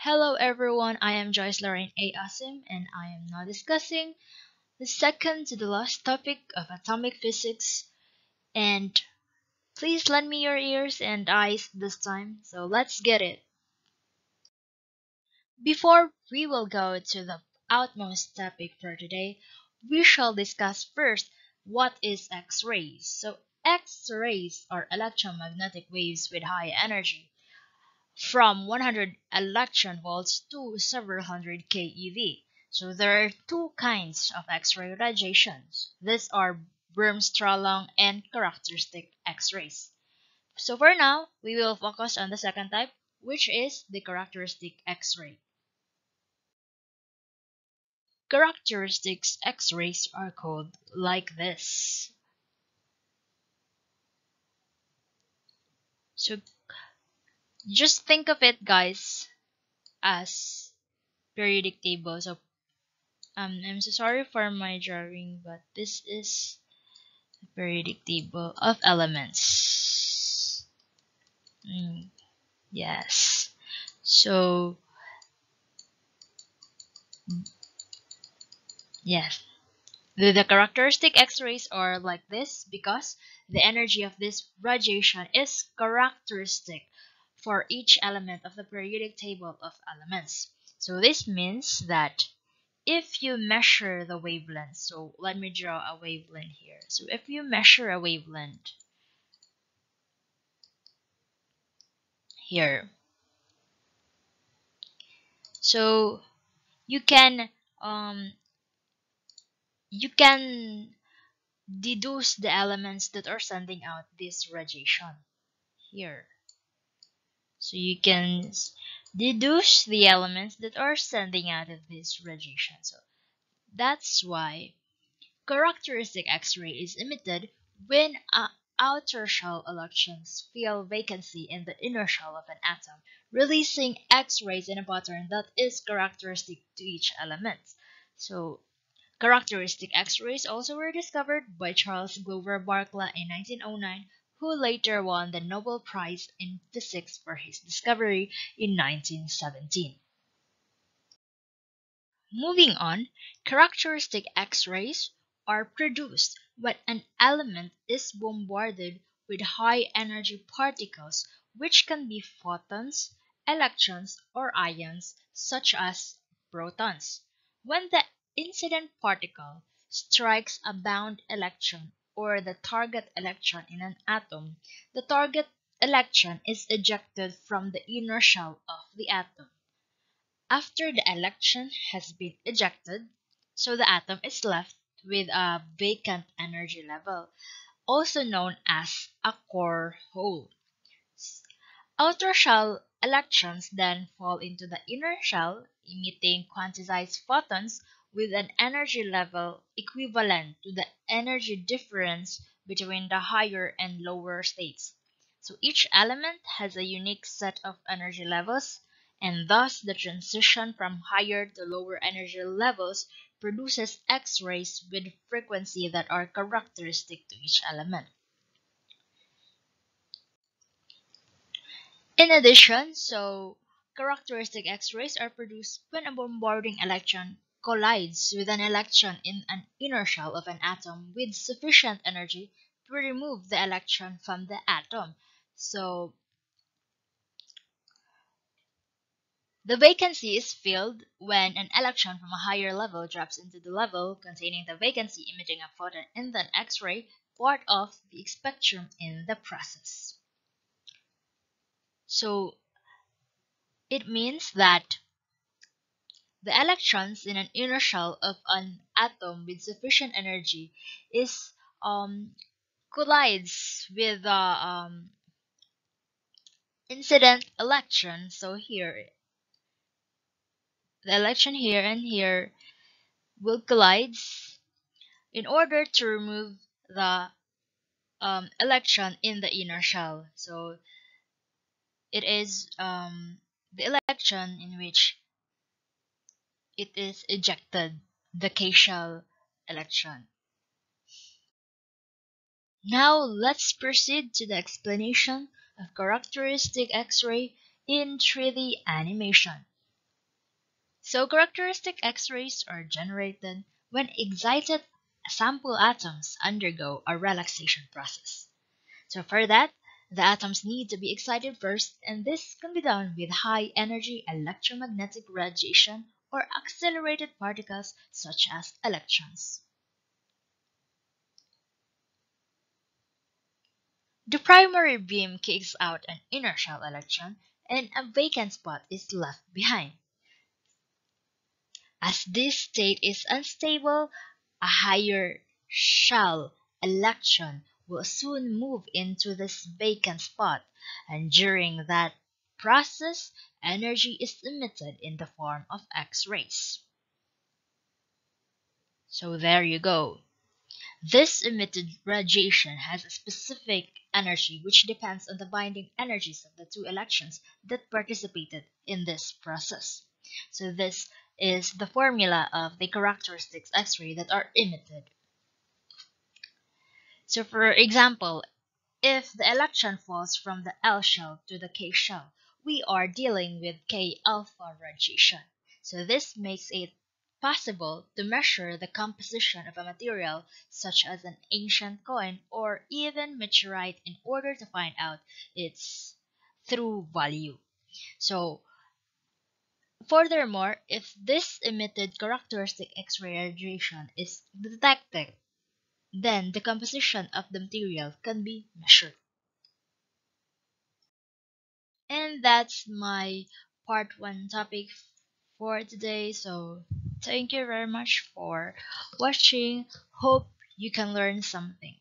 Hello everyone, I am Joyce Lorraine A. Asim and I am now discussing the second to the last topic of atomic physics. And please lend me your ears and eyes this time, so let's get it. Before we will go to the outmost topic for today, we shall discuss first what is X-rays. So X-rays are electromagnetic waves with high energy from 100 electron volts to several hundred keV. So there are two kinds of X-ray radiations. These are Bremsstrahlung and characteristic X-rays. So for now, we will focus on the second type, which is the characteristic X-ray. Characteristics X-rays are called like this. So just think of it, guys, as periodic table. So I'm so sorry for my drawing, but this is the periodic table of elements. Yes. So, yes. The characteristic X-rays are like this because the energy of this radiation is characteristic for each element of the periodic table of elements. So this means that if you measure the wavelength, so let me draw a wavelength here. So if you measure a wavelength here, so you can um you can deduce the elements that are sending out this radiation here. So you can deduce the elements that are sending out of this radiation. So that's why characteristic X-ray is emitted when outer shell electrons fill vacancy in the inner shell of an atom, releasing X-rays in a pattern that is characteristic to each element. So characteristic X-rays also were discovered by Charles Glover Barkla in 1909, who later won the Nobel Prize in Physics for his discovery in 1917. Moving on, characteristic X-rays are produced when an element is bombarded with high-energy particles which can be photons, electrons, or ions such as protons. When the incident particle strikes a bound electron or the target electron in an atom, the target electron is ejected from the inner shell of the atom. After the electron has been ejected, so the atom is left with a vacant energy level, also known as a core hole. Outer shell electrons then fall into the inner shell, emitting quantized photons with an energy level equivalent to the energy difference between the higher and lower states. So each element has a unique set of energy levels, and thus the transition from higher to lower energy levels produces X-rays with frequency that are characteristic to each element. In addition, characteristic X-rays are produced when a bombarding electron collides with an electron in an inner shell of an atom with sufficient energy to remove the electron from the atom. So the vacancy is filled when an electron from a higher level drops into the level containing the vacancy, emitting a photon in the X-ray, part of the spectrum in the process. So it means that the electrons in an inner shell of an atom with sufficient energy is collides with the incident electron. So here, the electron here and here will collide in order to remove the electron in the inner shell. So it is the electron in which it is ejected, the K shell electron. Now let's proceed to the explanation of characteristic X-ray in 3D animation. So characteristic X-rays are generated when excited sample atoms undergo a relaxation process. So for that, the atoms need to be excited first, and this can be done with high energy electromagnetic radiation or accelerated particles such as electrons. The primary beam kicks out an inner shell electron, and a vacant spot is left behind. As this state is unstable, a higher shell electron will soon move into this vacant spot, and during that process, energy is emitted in the form of X-rays. So there you go. This emitted radiation has a specific energy which depends on the binding energies of the two electrons that participated in this process. So this is the formula of the characteristics X-ray that are emitted. So for example, if the electron falls from the L shell to the K shell, we are dealing with K alpha radiation. So this makes it possible to measure the composition of a material such as an ancient coin or even meteorite in order to find out its true value. So furthermore, if this emitted characteristic X-ray radiation is detected, then the composition of the material can be measured. And that's my part one topic for today. So thank you very much for watching. Hope you can learn something.